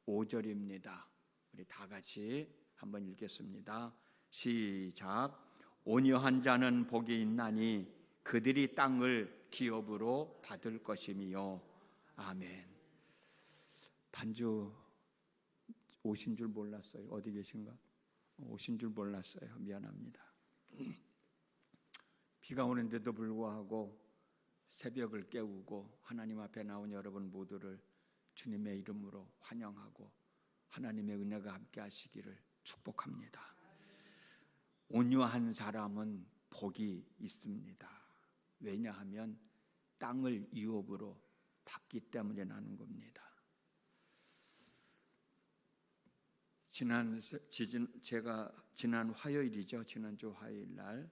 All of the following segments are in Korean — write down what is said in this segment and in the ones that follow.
5절입니다. 우리 다 같이 한번 읽겠습니다. 시작. 온유한 자는 복이 있나니 그들이 땅을 기업으로 받을 것이미요. 아멘. 반주 오신 줄 몰랐어요. 어디 계신가? 오신 줄 몰랐어요. 미안합니다. 비가 오는데도 불구하고 새벽을 깨우고 하나님 앞에 나온 여러분 모두를 주님의 이름으로 환영하고 하나님의 은혜가 함께 하시기를 축복합니다. 온유한 사람은 복이 있습니다. 왜냐하면 땅을 유업으로 받기 때문에 나는 겁니다. 제가 지난 화요일이죠. 지난주 화요일 날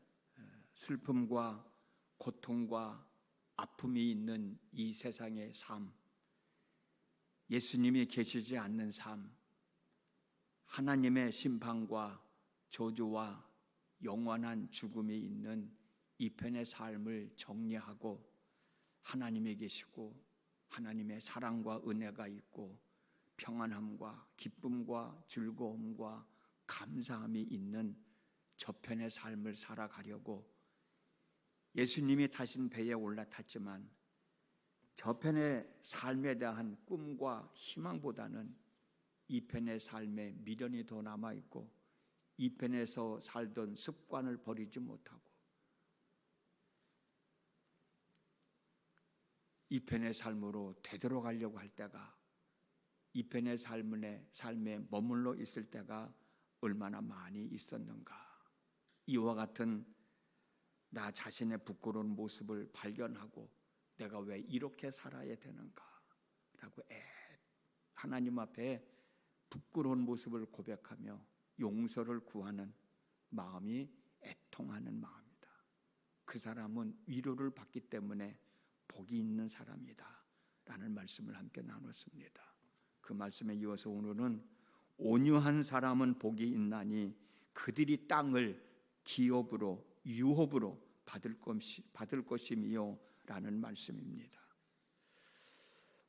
슬픔과 고통과 아픔이 있는 이 세상의 삶, 예수님이 계시지 않는 삶, 하나님의 심판과 저주와 영원한 죽음이 있는 이 편의 삶을 정리하고 하나님이 계시고 하나님의 사랑과 은혜가 있고 평안함과 기쁨과 즐거움과 감사함이 있는 저편의 삶을 살아가려고 예수님이 타신 배에 올라탔지만 저편의 삶에 대한 꿈과 희망보다는 이 편의 삶에 미련이 더 남아있고 이 편에서 살던 습관을 버리지 못하고 이 편의 삶으로 되돌아가려고 할 때가 이 편의 삶에 머물러 있을 때가 얼마나 많이 있었는가. 이와 같은 나 자신의 부끄러운 모습을 발견하고 내가 왜 이렇게 살아야 되는가 라고 하나님 앞에 부끄러운 모습을 고백하며 용서를 구하는 마음이 애통하는 마음이다. 그 사람은 위로를 받기 때문에 복이 있는 사람이다 라는 말씀을 함께 나눴습니다. 그 말씀에 이어서 오늘은 온유한 사람은 복이 있나니 그들이 땅을 기업으로 유업으로 받을 것이미요 라는 말씀입니다.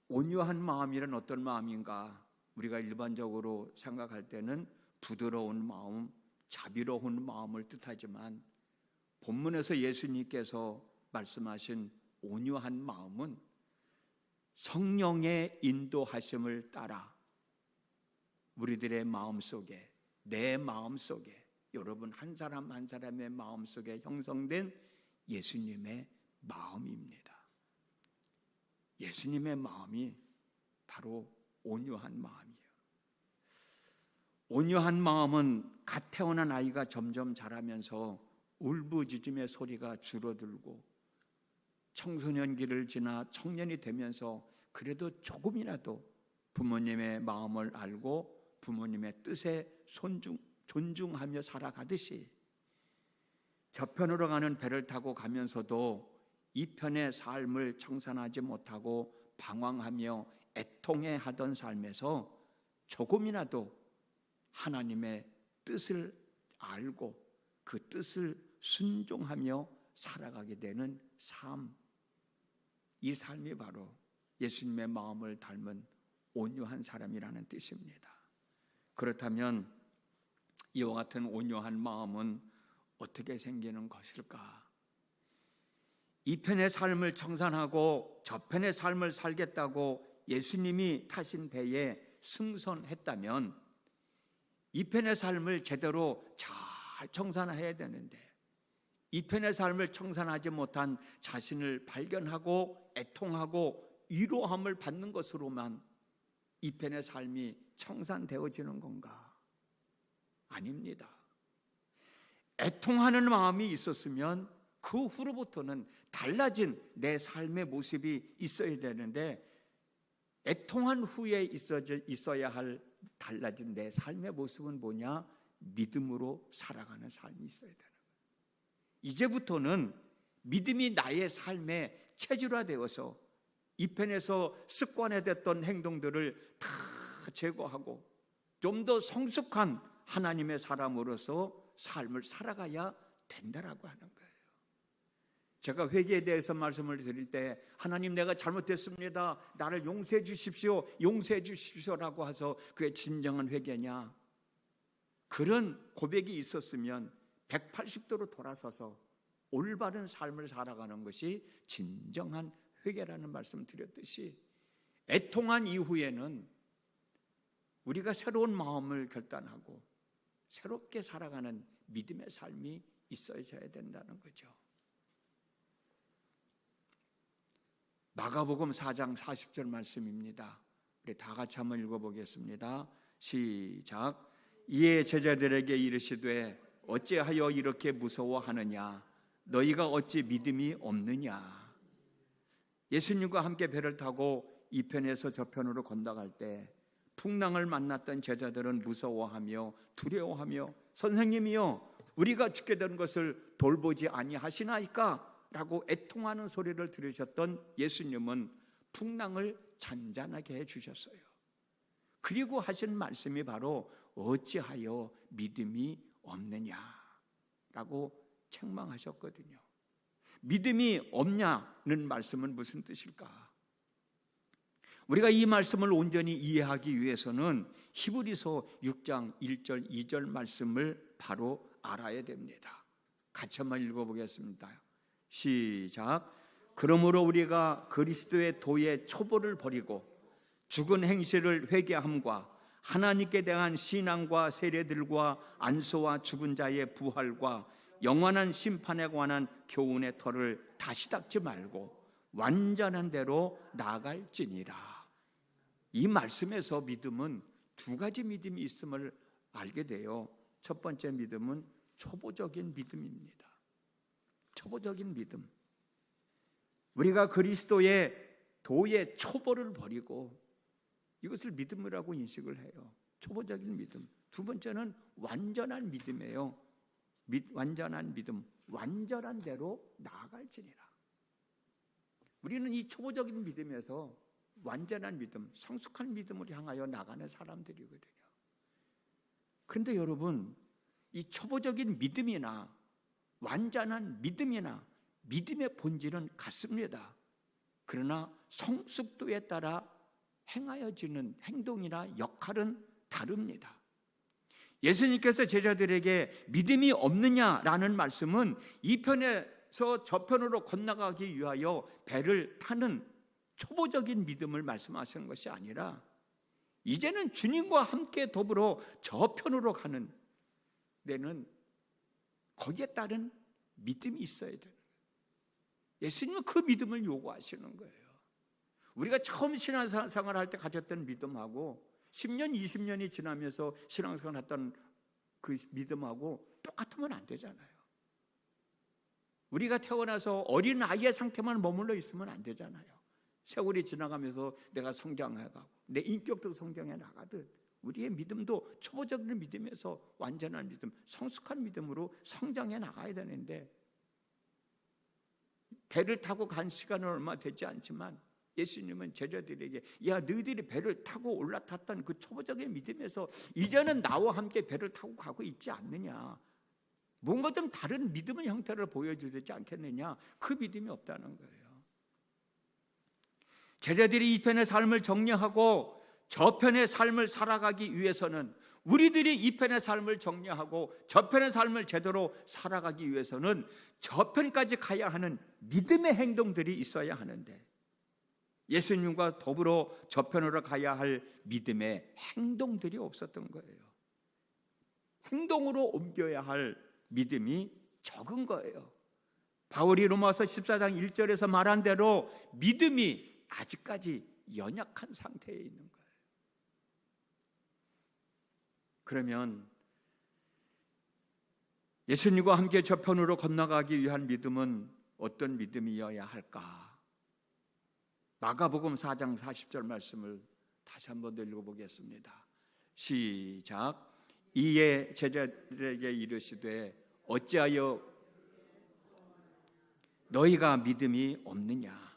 온유한 마음이란 어떤 마음인가? 우리가 일반적으로 생각할 때는 부드러운 마음, 자비로운 마음을 뜻하지만 본문에서 예수님께서 말씀하신 온유한 마음은 성령의 인도하심을 따라 우리들의 마음속에, 내 마음속에, 여러분 한 사람 한 사람의 마음속에 형성된 예수님의 마음입니다. 예수님의 마음이 바로 온유한 마음이에요. 온유한 마음은 갓 태어난 아이가 점점 자라면서 울부짖음의 소리가 줄어들고 청소년기를 지나 청년이 되면서 그래도 조금이라도 부모님의 마음을 알고 부모님의 뜻에 존중하며 살아가듯이 저편으로 가는 배를 타고 가면서도 이 편의 삶을 청산하지 못하고 방황하며 애통해하던 삶에서 조금이라도 하나님의 뜻을 알고 그 뜻을 순종하며 살아가게 되는 삶, 이 삶이 바로 예수님의 마음을 닮은 온유한 사람이라는 뜻입니다. 그렇다면 이와 같은 온유한 마음은 어떻게 생기는 것일까? 이 편의 삶을 청산하고 저편의 삶을 살겠다고 예수님이 타신 배에 승선했다면 이 편의 삶을 제대로 잘 청산해야 되는데 이 편의 삶을 청산하지 못한 자신을 발견하고 애통하고 위로함을 받는 것으로만 이 편의 삶이 청산되어지는 건가? 아닙니다. 애통하는 마음이 있었으면 그 후로부터는 달라진 내 삶의 모습이 있어야 되는데 애통한 후에 있어야 할 달라진 내 삶의 모습은 뭐냐? 믿음으로 살아가는 삶이 있어야 되는 거예요. 이제부터는 믿음이 나의 삶에 체질화되어서 이 편에서 습관화됐던 행동들을 다 제거하고 좀 더 성숙한 하나님의 사람으로서 삶을 살아가야 된다라고 하는 거예요. 제가 회개에 대해서 말씀을 드릴 때 하나님 내가 잘못했습니다, 나를 용서해 주십시오, 용서해 주십시오라고 해서 그게 진정한 회개냐? 그런 고백이 있었으면 180도로 돌아서서 올바른 삶을 살아가는 것이 진정한 회개라는 말씀 드렸듯이, 애통한 이후에는 우리가 새로운 마음을 결단하고 새롭게 살아가는 믿음의 삶이 있어야 된다는 거죠. 마가복음 4장 40절 말씀입니다. 우리 다 같이 한번 읽어보겠습니다. 시작. 이에 제자들에게 이르시되 어찌하여 이렇게 무서워하느냐? 너희가 어찌 믿음이 없느냐? 예수님과 함께 배를 타고 이 편에서 저 편으로 건너갈 때 풍랑을 만났던 제자들은 무서워하며 두려워하며 선생님이여, 우리가 죽게 된 것을 돌보지 아니하시나이까? 라고 애통하는 소리를 들으셨던 예수님은 풍랑을 잔잔하게 해주셨어요. 그리고 하신 말씀이 바로 어찌하여 믿음이 없느냐라고 책망하셨거든요. 믿음이 없냐는 말씀은 무슨 뜻일까? 우리가 이 말씀을 온전히 이해하기 위해서는 히브리서 6장 1절 2절 말씀을 바로 알아야 됩니다. 같이 한번 읽어보겠습니다. 시작. 그러므로 우리가 그리스도의 도의 초보를 버리고 죽은 행실을 회개함과 하나님께 대한 신앙과 세례들과 안수와 죽은 자의 부활과 영원한 심판에 관한 교훈의 터를 다시 닦지 말고 완전한 대로 나아갈지니라. 이 말씀에서 믿음은 두 가지 믿음이 있음을 알게 돼요. 첫 번째 믿음은 초보적인 믿음입니다. 초보적인 믿음. 우리가 그리스도의 도의 초보를 버리고 이것을 믿음이라고 인식을 해요. 초보적인 믿음. 두 번째는 완전한 믿음이에요. 완전한 믿음, 완전한 대로 나아갈지니라. 우리는 이 초보적인 믿음에서 완전한 믿음, 성숙한 믿음을 향하여 나가는 사람들이거든요. 그런데 여러분, 이 초보적인 믿음이나 완전한 믿음이나 믿음의 본질은 같습니다. 그러나 성숙도에 따라 행하여지는 행동이나 역할은 다릅니다. 예수님께서 제자들에게 믿음이 없느냐라는 말씀은 이 편에서 저 편으로 건너가기 위하여 배를 타는 초보적인 믿음을 말씀하시는 것이 아니라 이제는 주님과 함께 더불어 저 편으로 가는 데는 거기에 따른 믿음이 있어야 되는 거예요. 예수님은 그 믿음을 요구하시는 거예요. 우리가 처음 신앙생활 할 때 가졌던 믿음하고 10년, 20년이 지나면서 신앙생활 했던 그 믿음하고 똑같으면 안 되잖아요. 우리가 태어나서 어린 아이의 상태만 머물러 있으면 안 되잖아요. 세월이 지나가면서 내가 성장해가고 내 인격도 성장해 나가듯 우리의 믿음도 초보적인 믿음에서 완전한 믿음, 성숙한 믿음으로 성장해 나가야 되는데, 배를 타고 간 시간은 얼마 되지 않지만 예수님은 제자들에게 야, 너희들이 배를 타고 올라탔던 그 초보적인 믿음에서 이제는 나와 함께 배를 타고 가고 있지 않느냐, 뭔가 좀 다른 믿음의 형태를 보여줘야 되지 않겠느냐, 그 믿음이 없다는 거예요. 제자들이 이 편의 삶을 정리하고 저 편의 삶을 살아가기 위해서는, 우리들이 이 편의 삶을 정리하고 저 편의 삶을 제대로 살아가기 위해서는 저 편까지 가야 하는 믿음의 행동들이 있어야 하는데, 예수님과 더불어 저 편으로 가야 할 믿음의 행동들이 없었던 거예요. 행동으로 옮겨야 할 믿음이 적은 거예요. 바울이 로마서 14장 1절에서 말한 대로 믿음이 아직까지 연약한 상태에 있는 거예요. 그러면 예수님과 함께 저 편으로 건너가기 위한 믿음은 어떤 믿음이어야 할까? 마가복음 4장 40절 말씀을 다시 한번 더 읽어보겠습니다. 시작. 이에 제자들에게 이르시되 어찌하여 너희가 믿음이 없느냐?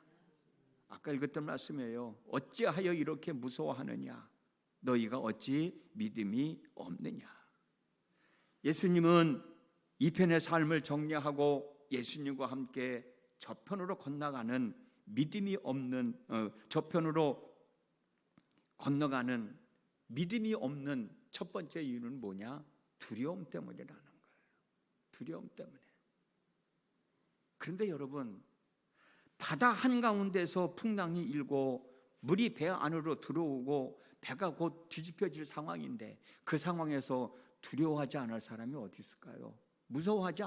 아까 읽었던 말씀이에요. 어찌하여 이렇게 무서워하느냐? 너희가 어찌 믿음이 없느냐? 예수님은 이 편의 삶을 정리하고 예수님과 함께 저편으로 건너가는 믿음이 없는 저편으로 건너가는 믿음이 없는 첫 번째 이유는 뭐냐? 두려움 때문이라는 거예요. 두려움 때문에. 그런데 여러분, 바다 한가운데서 풍랑이 일고 물이 배 안으로 들어오고 배가 곧 뒤집혀질 상황인데 그 상황에서 두려워하지 않을 사람이 어디 있을까요? 무서워하지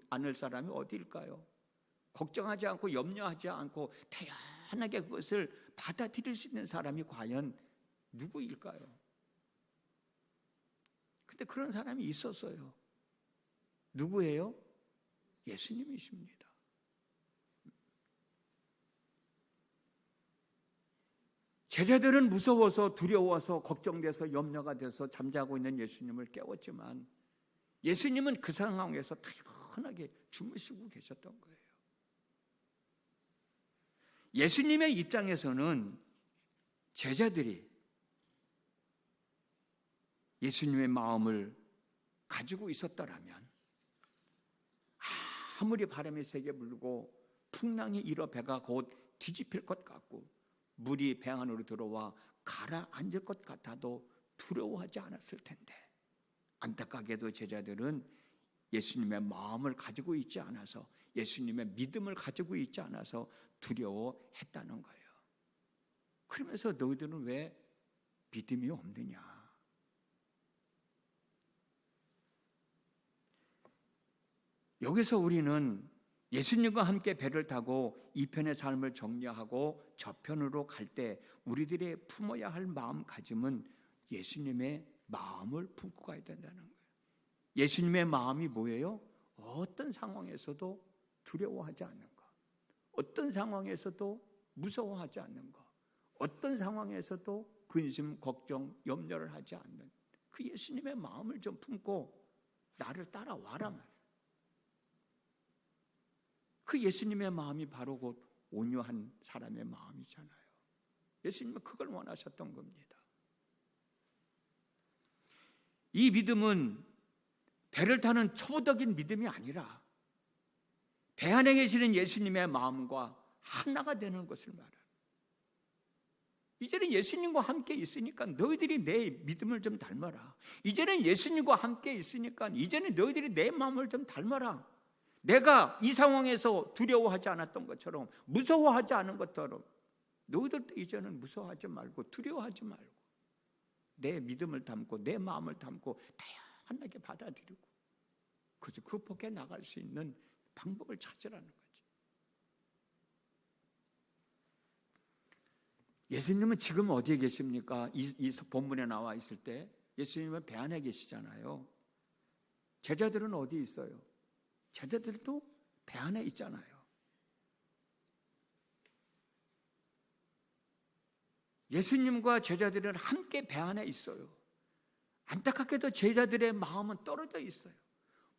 않을 사람이 어디일까요? 걱정하지 않고 염려하지 않고 태연하게 그것을 받아들일 수 있는 사람이 과연 누구일까요? 근데 그런 사람이 있었어요. 누구예요? 예수님이십니다. 제자들은 무서워서 두려워서 걱정돼서 염려가 돼서 잠자고 있는 예수님을 깨웠지만 예수님은 그 상황에서 태연하게 주무시고 계셨던 거예요. 예수님의 입장에서는 제자들이 예수님의 마음을 가지고 있었더라면 아무리 바람이 세게 불고 풍랑이 일어 배가 곧 뒤집힐 것 같고 물이 배 안으로 들어와 가라앉을 것 같아도 두려워하지 않았을 텐데 안타깝게도 제자들은 예수님의 마음을 가지고 있지 않아서 예수님의 믿음을 가지고 있지 않아서 두려워했다는 거예요. 그러면서 너희들은 왜 믿음이 없느냐? 여기서 우리는 예수님과 함께 배를 타고 이 편의 삶을 정리하고 저편으로 갈 때 우리들의 품어야 할 마음가짐은 예수님의 마음을 품고 가야 된다는 거예요. 예수님의 마음이 뭐예요? 어떤 상황에서도 두려워하지 않는 것, 어떤 상황에서도 무서워하지 않는 것, 어떤 상황에서도 근심, 걱정, 염려를 하지 않는 그 예수님의 마음을 좀 품고 나를 따라와라 말이에요. 그 예수님의 마음이 바로 곧 온유한 사람의 마음이잖아요. 예수님은 그걸 원하셨던 겁니다. 이 믿음은 배를 타는 초보적인 믿음이 아니라 배 안에 계시는 예수님의 마음과 하나가 되는 것을 말합니다. 이제는 예수님과 함께 있으니까 너희들이 내 믿음을 좀 닮아라. 이제는 예수님과 함께 있으니까 이제는 너희들이 내 마음을 좀 닮아라. 내가 이 상황에서 두려워하지 않았던 것처럼 무서워하지 않은 것처럼 너희들도 이제는 무서워하지 말고 두려워하지 말고 내 믿음을 담고 내 마음을 담고 다양하게 받아들이고 그래서 극복해 나갈 수 있는 방법을 찾으라는 거지. 예수님은 지금 어디에 계십니까? 이 본문에 나와 있을 때 예수님은 배 안에 계시잖아요. 제자들은 어디 있어요? 제자들도 배 안에 있잖아요. 예수님과 제자들은 함께 배 안에 있어요. 안타깝게도 제자들의 마음은 떨어져 있어요.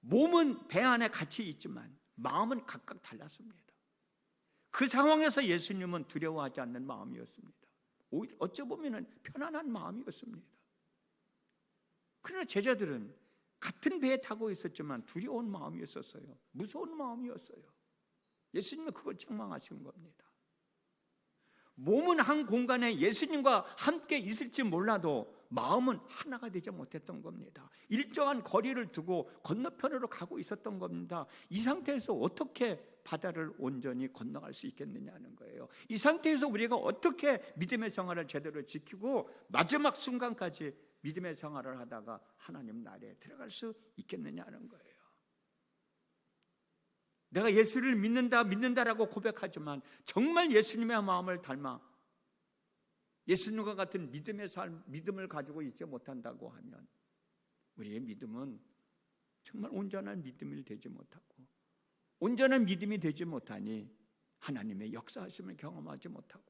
몸은 배 안에 같이 있지만 마음은 각각 달랐습니다. 그 상황에서 예수님은 두려워하지 않는 마음이었습니다. 오히려 어찌 보면 편안한 마음이었습니다. 그러나 제자들은 같은 배에 타고 있었지만 두려운 마음이었어요. 무서운 마음이었어요. 예수님은 그걸 책망하신 겁니다. 몸은 한 공간에 예수님과 함께 있을지 몰라도 마음은 하나가 되지 못했던 겁니다. 일정한 거리를 두고 건너편으로 가고 있었던 겁니다. 이 상태에서 어떻게 바다를 온전히 건너갈 수 있겠느냐는 거예요. 이 상태에서 우리가 어떻게 믿음의 생활을 제대로 지키고 마지막 순간까지 믿음의 생활을 하다가 하나님 나라에 들어갈 수 있겠느냐는 거예요. 내가 예수를 믿는다라고 고백하지만 정말 예수님의 마음을 닮아 예수님과 같은 믿음의 삶, 믿음을 가지고 있지 못한다고 하면 우리의 믿음은 정말 온전한 믿음이 되지 못하고 온전한 믿음이 되지 못하니 하나님의 역사하심을 경험하지 못하고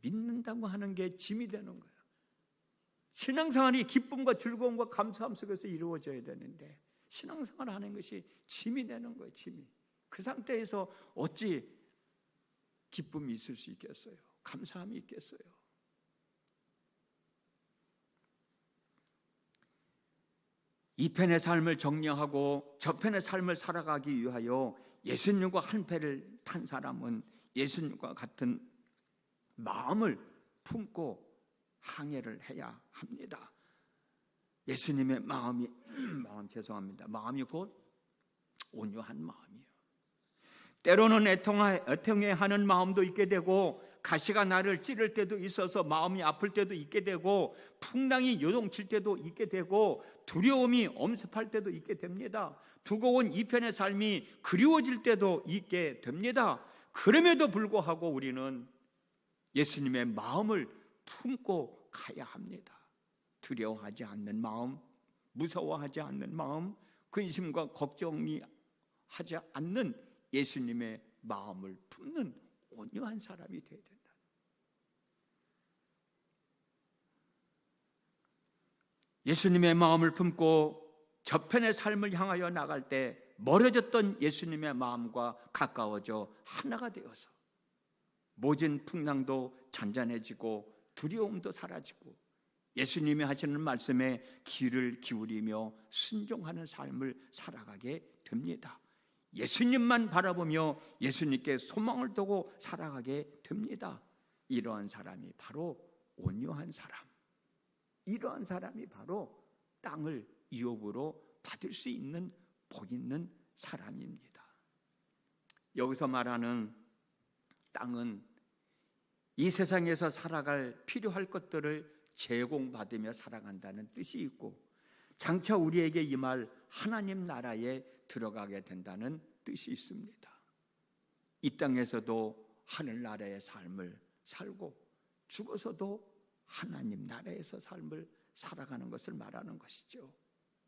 믿는다고 하는 게 짐이 되는 거예요. 신앙생활이 기쁨과 즐거움과 감사함 속에서 이루어져야 되는데 신앙생활을 하는 것이 짐이 되는 거예요. 짐이. 그 상태에서 어찌 기쁨이 있을 수 있겠어요? 감사함이 있겠어요? 이 편의 삶을 정리하고 저편의 삶을 살아가기 위하여 예수님과 한 패를 탄 사람은 예수님과 같은 마음을 품고 항해를 해야 합니다. 예수님의 마음이 마음이 곧 온유한 마음이요. 때로는 애통해하는 마음도 있게 되고, 가시가 나를 찌를 때도 있어서 마음이 아플 때도 있게 되고, 풍랑이 요동칠 때도 있게 되고, 두려움이 엄습할 때도 있게 됩니다. 두고온 이 편의 삶이 그리워질 때도 있게 됩니다. 그럼에도 불구하고 우리는 예수님의 마음을 품고 가야 합니다. 두려워하지 않는 마음, 무서워하지 않는 마음, 근심과 걱정이 하지 않는 예수님의 마음을 품는 온유한 사람이 되어야 된다. 예수님의 마음을 품고 저편의 삶을 향하여 나갈 때 멀어졌던 예수님의 마음과 가까워져 하나가 되어서 모진 풍랑도 잔잔해지고 두려움도 사라지고 예수님이 하시는 말씀에 귀를 기울이며 순종하는 삶을 살아가게 됩니다. 예수님만 바라보며 예수님께 소망을 두고 살아가게 됩니다. 이러한 사람이 바로 온유한 사람, 이러한 사람이 바로 땅을 유업으로 받을 수 있는 복 있는 사람입니다. 여기서 말하는 땅은 이 세상에서 살아갈 필요할 것들을 제공받으며 살아간다는 뜻이 있고, 장차 우리에게 임할 하나님 나라에 들어가게 된다는 뜻이 있습니다. 이 땅에서도 하늘나라의 삶을 살고 죽어서도 하나님 나라에서 삶을 살아가는 것을 말하는 것이죠.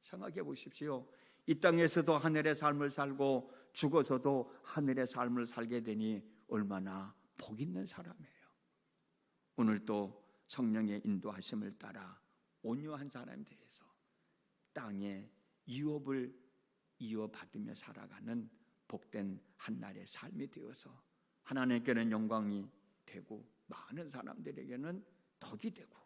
생각해 보십시오. 이 땅에서도 하늘의 삶을 살고 죽어서도 하늘의 삶을 살게 되니 얼마나 복 있는 사람이에요. 오늘도 성령의 인도하심을 따라 온유한 사람에 대해서 땅에 유업을 이어받으며 살아가는 복된 한날의 삶이 되어서 하나님께는 영광이 되고 많은 사람들에게는 덕이 되고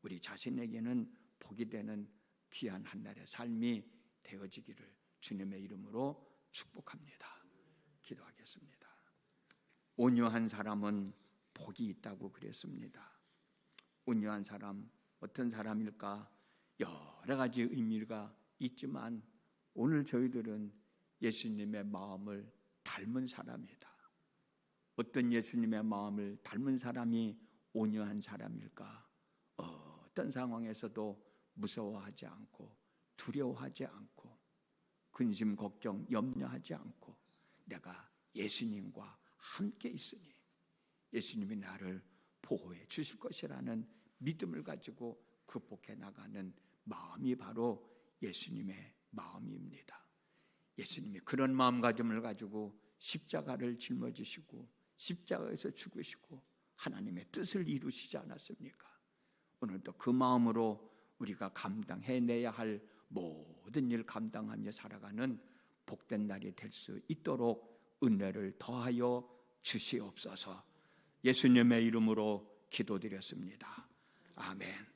우리 자신에게는 복이 되는 귀한 한날의 삶이 되어지기를 주님의 이름으로 축복합니다. 기도하겠습니다. 온유한 사람은 복이 있다고 그랬습니다. 온유한 사람, 어떤 사람일까? 여러 가지 의미가 있지만 오늘 저희들은 예수님의 마음을 닮은 사람이다. 어떤 예수님의 마음을 닮은 사람이 온유한 사람일까? 어떤 상황에서도 무서워하지 않고 두려워하지 않고 근심, 걱정, 염려하지 않고 내가 예수님과 함께 있으니 예수님이 나를 보호해 주실 것이라는 믿음을 가지고 극복해 나가는 마음이 바로 예수님의 마음입니다. 예수님이 그런 마음가짐을 가지고 십자가를 짊어지시고 십자가에서 죽으시고 하나님의 뜻을 이루시지 않았습니까? 오늘도 그 마음으로 우리가 감당해내야 할 모든 일 감당하며 살아가는 복된 날이 될 수 있도록 은혜를 더하여 주시옵소서. 예수님의 이름으로 기도드렸습니다. 아멘.